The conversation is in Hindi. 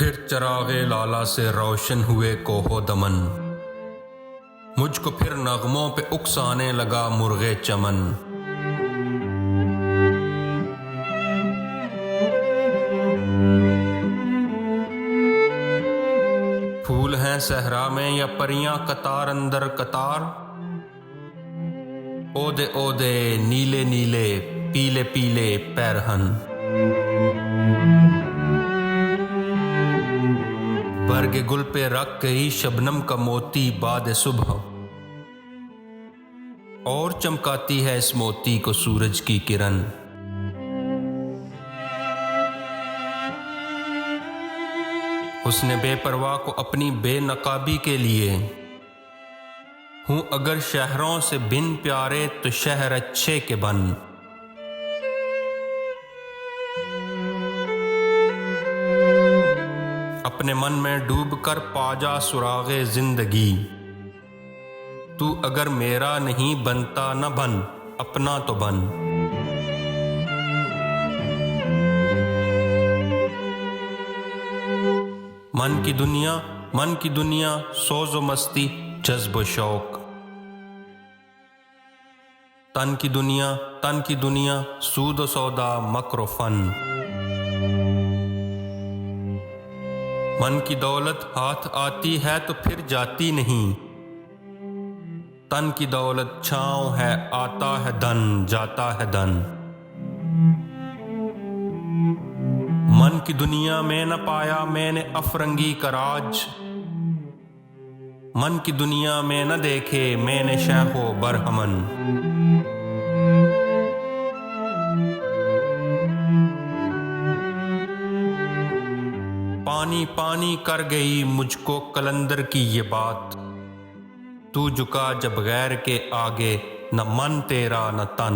फिर चरागे लाला से रोशन हुए कोहो दमन, मुझको फिर नगमों पे उकसाने लगा मुर्गे चमन। फूल हैं सहरा में या परियां कतार अंदर कतार, ओदे ओदे नीले नीले पीले पीले पैरहन। बरगे गुल पे रख गई शबनम का मोती बाद सुबह, और चमकाती है इस मोती को सूरज की किरण। उसने बेपरवाह को अपनी बेनकाबी के लिए, हूं अगर शहरों से बिन प्यारे तो शहर अच्छे के बन। अपने मन में डूब कर पाजा सुरागे जिंदगी, तू अगर मेरा नहीं बनता न बन, अपना तो बन। मन की दुनिया सोजो मस्ती जज्ब शौक, तन की दुनिया सूद सौदा मक्र फन। मन की दौलत हाथ आती है तो फिर जाती नहीं, तन की दौलत छांव है आता है धन जाता है धन। मन की दुनिया में न पाया मैंने अफरंगी का राज, मन की दुनिया में न देखे मैंने शहो बरहमन। पानी पानी कर गई मुझको कलंदर की ये बात, तू झुका जब गैर के आगे न मन तेरा न तन।